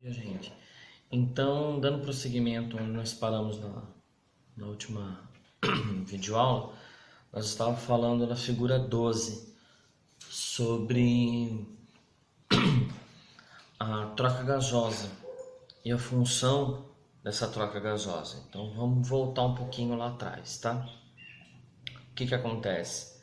Gente, então, dando prosseguimento onde nós paramos na última videoaula, nós estávamos falando da figura 12 sobre a troca gasosa e a função dessa troca gasosa. Então, vamos voltar um pouquinho lá atrás, tá? O que acontece?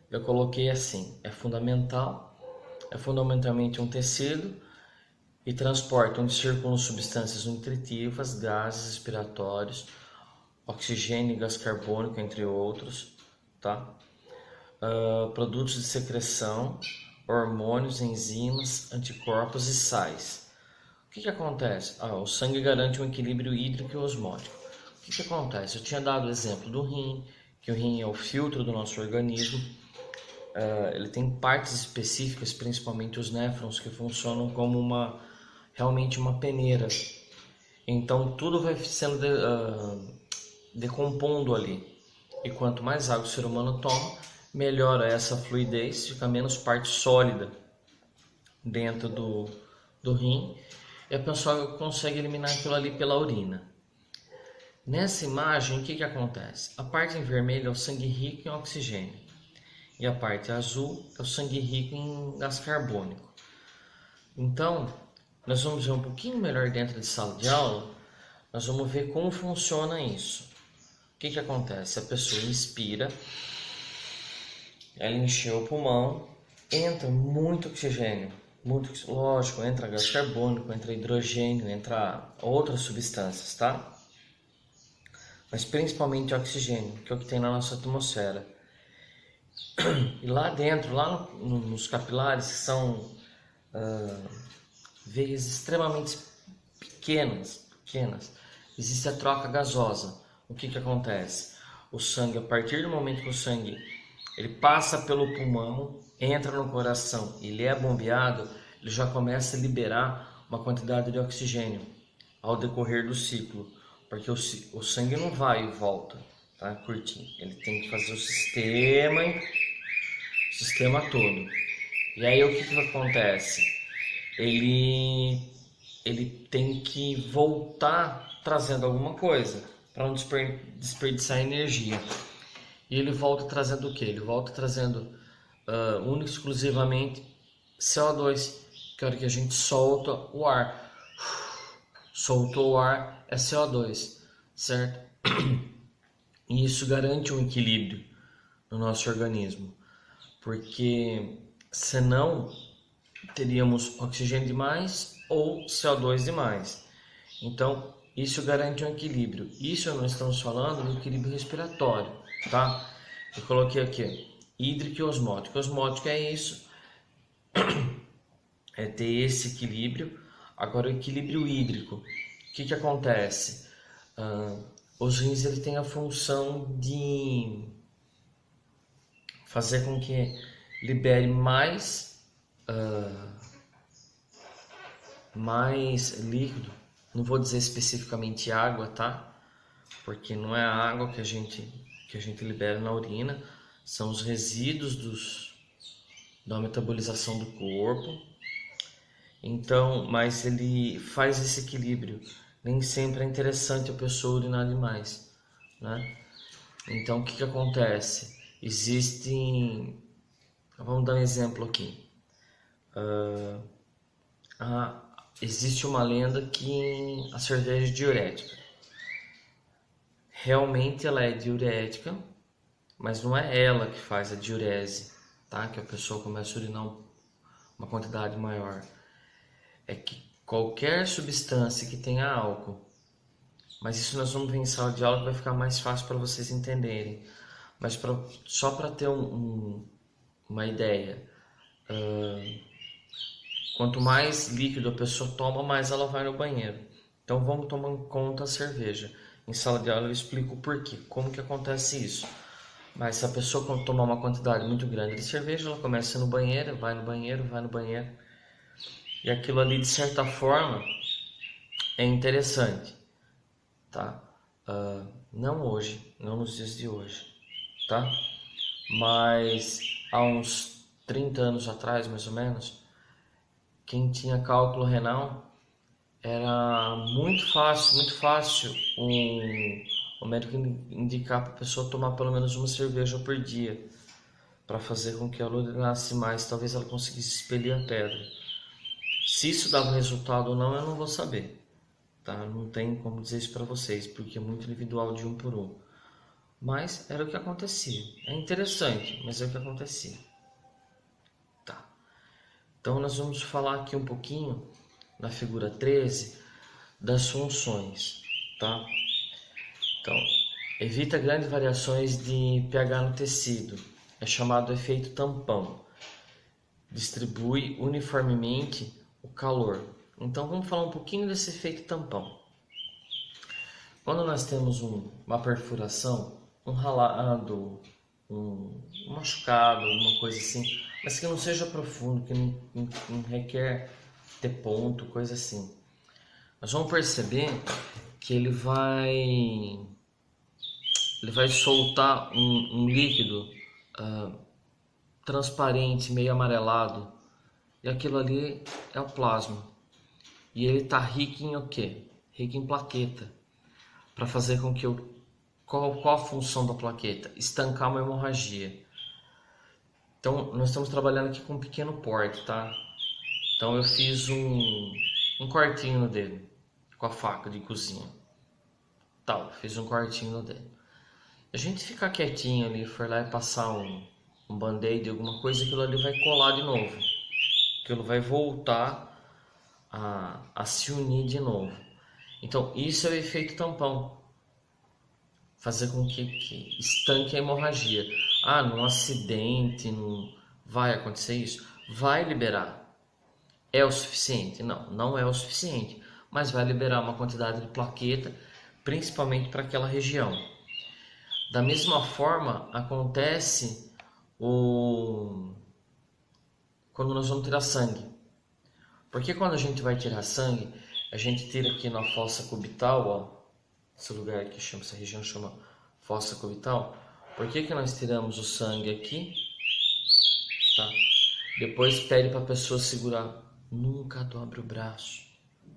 Eu coloquei assim: é fundamentalmente um tecido e transporta onde circulam substâncias nutritivas, gases respiratórios, oxigênio e gás carbônico, entre outros, tá? Produtos de secreção, hormônios, enzimas, anticorpos e sais. O que acontece? O sangue garante um equilíbrio hídrico e osmótico. O que acontece? Eu tinha dado o exemplo do rim, que o rim é o filtro do nosso organismo. Ele tem partes específicas, principalmente os néfrons, que funcionam como realmente uma peneira. Então tudo vai sendo decompondo ali. E quanto mais água o ser humano toma, melhora essa fluidez, fica menos parte sólida dentro do rim. E a pessoa consegue eliminar aquilo ali pela urina. Nessa imagem, o que acontece? A parte em vermelho é o sangue rico em oxigênio. E a parte azul é o sangue rico em gás carbônico. Então, nós vamos ver um pouquinho melhor dentro de sala de aula, nós vamos ver como funciona isso. O que acontece? A pessoa inspira, ela encheu o pulmão, entra muito oxigênio, lógico, entra gás carbônico, entra hidrogênio, entra outras substâncias, tá? Mas principalmente oxigênio, que é o que tem na nossa atmosfera. E lá dentro, lá nos capilares, que são veias extremamente pequenas, existe a troca gasosa. O que acontece? O sangue, a partir do momento que o sangue ele passa pelo pulmão, entra no coração, ele é bombeado, ele já começa a liberar uma quantidade de oxigênio ao decorrer do ciclo, porque o sangue não vai e volta, tá? Curtinho, ele tem que fazer o sistema todo. E aí o que acontece? Ele tem que voltar trazendo alguma coisa para não desperdiçar energia. E ele volta trazendo o que? Ele volta trazendo única e exclusivamente CO2, que é a hora que a gente solta o ar. Soltou o ar é CO2, certo? E isso garante um equilíbrio no nosso organismo, porque senão teríamos oxigênio demais ou CO2 demais. Então, isso garante um equilíbrio. Isso nós estamos falando do equilíbrio respiratório, tá? Eu coloquei aqui, hídrico e osmótico. Osmótico é isso, é ter esse equilíbrio. Agora, o equilíbrio hídrico, o que acontece? Os rins ele tem a função de fazer com que libere mais líquido. Não vou dizer especificamente água, tá? Porque não é a água que a gente libera na urina, são os resíduos da metabolização do corpo. Então, mas ele faz esse equilíbrio. Nem sempre é interessante a pessoa urinar demais, né? Então, o que acontece? Vamos dar um exemplo aqui. Existe uma lenda que a cerveja é diurética. Realmente ela é diurética, mas não é ela que faz a diurese, tá? Que a pessoa começa a urinar uma quantidade maior. É que qualquer substância que tenha álcool, mas isso nós vamos ver em sala de aula que vai ficar mais fácil para vocês entenderem. Mas só para ter uma ideia, quanto mais líquido a pessoa toma, mais ela vai no banheiro. Então vamos tomar em conta a cerveja. Em sala de aula eu explico o porquê, como que acontece isso. Mas se a pessoa tomar uma quantidade muito grande de cerveja, ela começa no banheiro, vai no banheiro. E aquilo ali, de certa forma, é interessante, tá? Não hoje, não nos dias de hoje, tá? Mas há uns 30 anos atrás, mais ou menos, quem tinha cálculo renal, era muito fácil o médico indicar para a pessoa tomar pelo menos uma cerveja por dia, para fazer com que ela urinasse mais, talvez ela conseguisse expelir a pedra. Se isso dava resultado ou não, eu não vou saber, tá? Não tem como dizer isso para vocês, porque é muito individual de um por um. Mas era o que acontecia. É interessante, mas é o que acontecia. Tá. Então nós vamos falar aqui um pouquinho, na figura 13, das funções, tá? Então, evita grandes variações de pH no tecido. É chamado efeito tampão. Distribui uniformemente o calor. Então vamos falar um pouquinho desse efeito tampão. Quando nós temos uma perfuração, um ralado, um machucado, alguma coisa assim, mas que não seja profundo, que não requer ter ponto, coisa assim, nós vamos perceber que ele vai soltar um líquido transparente, meio amarelado, e aquilo ali é o plasma. E ele está rico em o quê? Rico em plaqueta, para fazer com que qual a função da plaqueta? Estancar uma hemorragia. Então nós estamos trabalhando aqui com um pequeno porte, tá? Então eu fiz um cortinho no dedo com a faca de cozinha. Tal, fiz um cortinho no dedo. A gente ficar quietinho ali, for lá e passar um band-aid, alguma coisa, aquilo ali vai colar de novo. Aquilo vai voltar a se unir de novo. Então isso é o efeito tampão. Fazer com que estanque a hemorragia. Num acidente, vai acontecer isso? Vai liberar. É o suficiente? Não, não é o suficiente. Mas vai liberar uma quantidade de plaqueta, principalmente para aquela região. Da mesma forma, acontece quando nós vamos tirar sangue. Porque quando a gente vai tirar sangue, a gente tira aqui na fossa cubital, ó, esse lugar aqui chama, essa região chama fossa cubital. Por que nós tiramos o sangue aqui? Tá? Depois pede para a pessoa segurar. Nunca dobre o braço.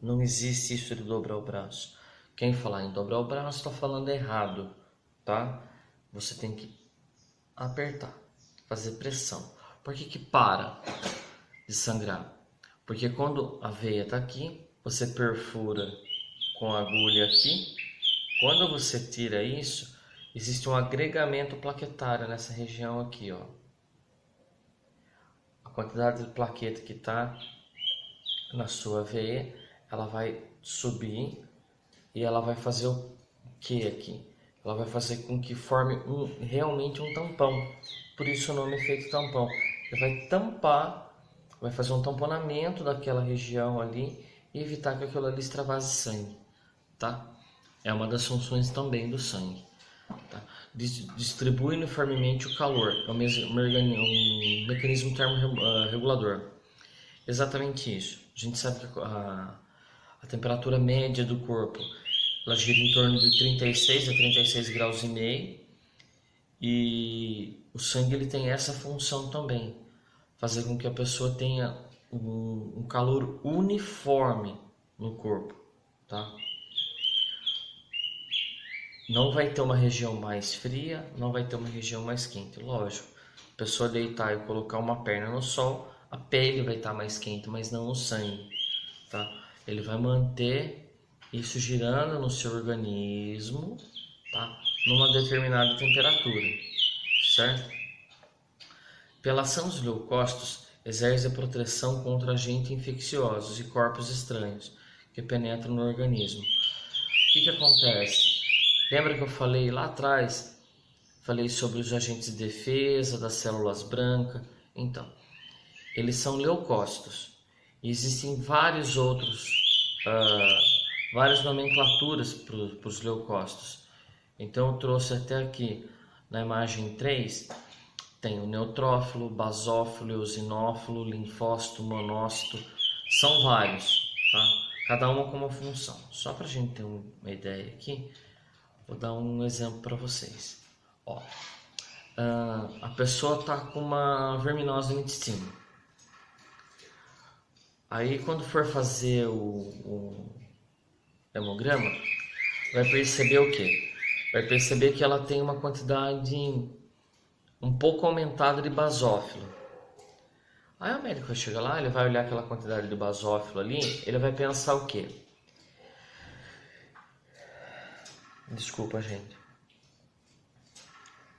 Não existe isso de dobrar o braço. Quem falar em dobrar o braço está falando errado, tá? Você tem que apertar, fazer pressão. Por que para de sangrar? Porque quando a veia está aqui, você perfura com a agulha aqui. Quando você tira isso, existe um agregamento plaquetário nessa região aqui, ó. A quantidade de plaqueta que está na sua veia, ela vai subir e ela vai fazer o que aqui? Ela vai fazer com que forme realmente um tampão. Por isso o nome efeito tampão. Ele vai tampar, vai fazer um tamponamento daquela região ali e evitar que aquilo ali extravase sangue, tá? É uma das funções também do sangue. Tá? Distribui uniformemente o calor. É um mecanismo termorregulador. Exatamente isso. A gente sabe que a temperatura média do corpo ela gira em torno de 36 a 36 graus e meio. E o sangue ele tem essa função também. Fazer com que a pessoa tenha um calor uniforme no corpo. Tá? Não vai ter uma região mais fria, não vai ter uma região mais quente, lógico. A pessoa deitar e colocar uma perna no sol, a pele vai estar mais quente, mas não o sangue, tá? Ele vai manter isso girando no seu organismo, tá? Numa determinada temperatura, certo? Pela ação dos leucócitos, exerce a proteção contra agentes infecciosos e corpos estranhos que penetram no organismo. O que acontece? Lembra que eu falei lá atrás, falei sobre os agentes de defesa das células brancas? Então, eles são leucócitos. E existem várias nomenclaturas para os leucócitos. Então eu trouxe até aqui na imagem 3, tem o neutrófilo, basófilo, eosinófilo, linfócito, monócito, são vários, tá? Cada uma com uma função. Só para a gente ter uma ideia aqui, vou dar um exemplo para vocês. Ó, a pessoa está com uma verminose no intestino. Aí quando for fazer o hemograma, vai perceber o quê? Vai perceber que ela tem uma quantidade um pouco aumentada de basófilo. Aí o médico vai chegar lá, ele vai olhar aquela quantidade de basófilo ali, ele vai pensar o quê? Desculpa, gente.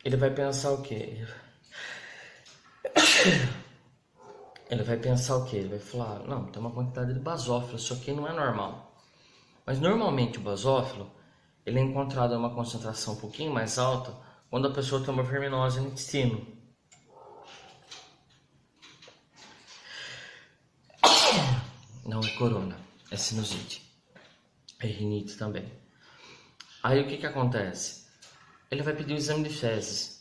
Ele vai pensar o quê? Ele vai pensar o quê? Ele vai falar, não, tem uma quantidade de basófilo, isso aqui não é normal. Mas normalmente o basófilo, ele é encontrado em uma concentração um pouquinho mais alta quando a pessoa tem uma verminose no intestino. Não é corona, é sinusite. É rinite também. Aí o que que acontece? Ele vai pedir o exame de fezes.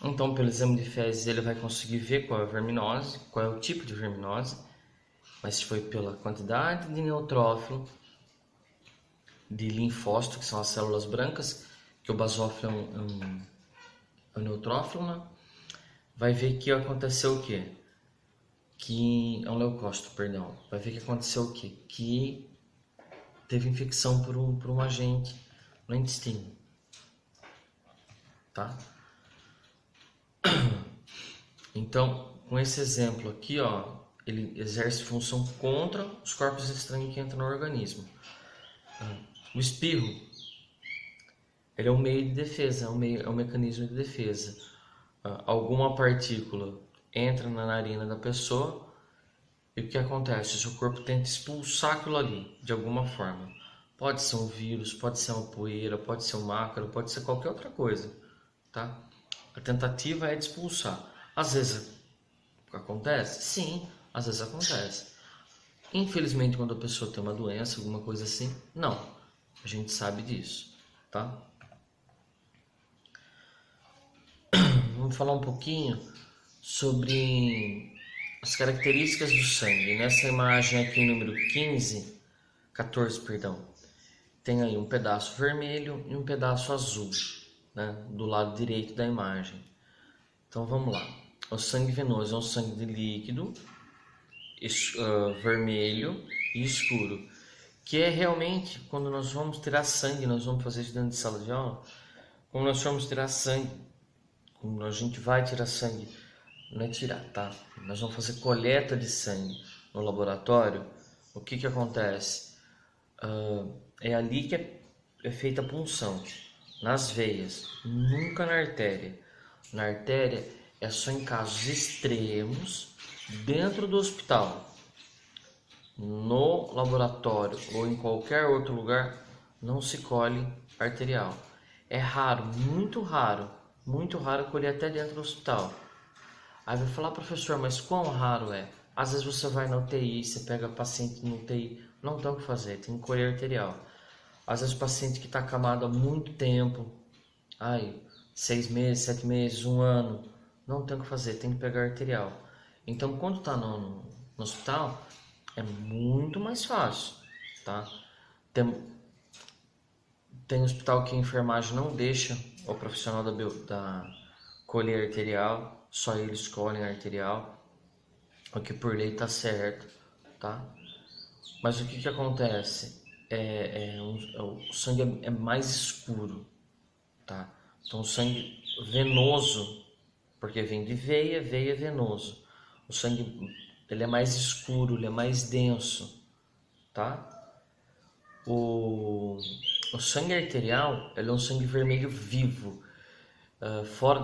Então, pelo exame de fezes, ele vai conseguir ver qual é a verminose, qual é o tipo de verminose, mas se foi pela quantidade de neutrófilo, de linfócito, que são as células brancas, que o basófilo é um neutrófilo, né? Vai ver que aconteceu o quê? Que é um leucócito, perdão. Vai ver que aconteceu o quê? Que teve infecção por um agente no intestino, tá? Então, com esse exemplo aqui, ó, ele exerce função contra os corpos estranhos que entram no organismo. O espirro, ele é um meio de defesa, é um mecanismo de defesa. Alguma partícula entra na narina da pessoa e o que acontece? O seu corpo tenta expulsar aquilo ali, de alguma forma. Pode ser um vírus, pode ser uma poeira, pode ser um ácaro, pode ser qualquer outra coisa, tá? A tentativa é de expulsar. Às vezes acontece? Sim, às vezes acontece. Infelizmente, quando a pessoa tem uma doença, alguma coisa assim, não. A gente sabe disso, tá? Vamos falar um pouquinho sobre as características do sangue. Nessa imagem aqui, número 14, perdão, tem aí um pedaço vermelho e um pedaço azul, né, do lado direito da imagem. Então vamos lá. O sangue venoso é um sangue de líquido, vermelho e escuro, que é realmente quando nós vamos tirar sangue, nós vamos fazer isso dentro de sala de aula, quando nós formos tirar sangue, quando a gente vai tirar sangue, não é tirar, tá? Nós vamos fazer coleta de sangue no laboratório. O que que acontece? É ali que é feita a punção, nas veias, nunca na artéria. Na artéria é só em casos extremos, dentro do hospital. No laboratório ou em qualquer outro lugar, não se colhe arterial. É raro, muito raro colher até dentro do hospital. Aí vai falar, professor, mas quão raro é? Às vezes você vai na UTI, você pega paciente no UTI, não tem o que fazer, tem que colher arterial. Às vezes o paciente que está acamado há muito tempo, 6 meses, 7 meses, 1 ano, não tem o que fazer, tem que pegar arterial. Então quando está no hospital, é muito mais fácil, tá? Tem hospital que a enfermagem não deixa o profissional da colher arterial, só eles colhem arterial, o que por lei tá certo, tá? Mas o que que acontece? O sangue é mais escuro, tá? Então o sangue venoso, porque vem de veia, veia é venoso. O sangue ele é mais escuro, ele é mais denso, tá? O sangue arterial ele é um sangue vermelho vivo. Fora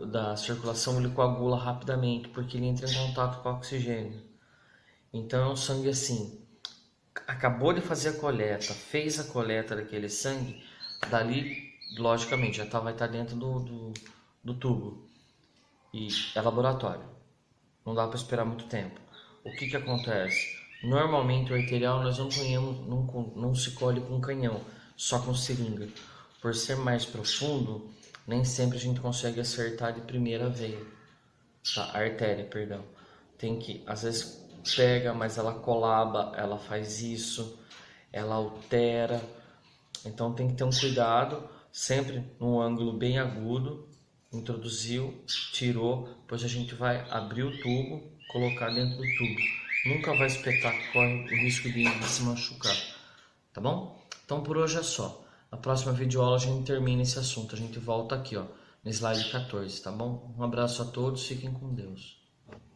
da circulação ele coagula rapidamente porque ele entra em contato com o oxigênio. Então é um sangue assim, acabou de fazer a coleta, fez a coleta daquele sangue, dali logicamente já vai estar dentro do tubo e é laboratório, não dá para esperar muito tempo. O que que acontece? Normalmente o arterial nós não se colhe com canhão, só com seringa. Por ser mais profundo, nem sempre a gente consegue acertar de primeira veia, tá? A artéria, perdão. Tem que, às vezes pega, mas ela colaba, ela faz isso, ela altera. Então tem que ter um cuidado, sempre num ângulo bem agudo. Introduziu, tirou, depois a gente vai abrir o tubo, colocar dentro do tubo. nunca vai espetar, corre o risco de se machucar, tá bom? Então por hoje é só. Na próxima videoaula a gente termina esse assunto, a gente volta aqui, ó, no slide 14, tá bom? Um abraço a todos, fiquem com Deus.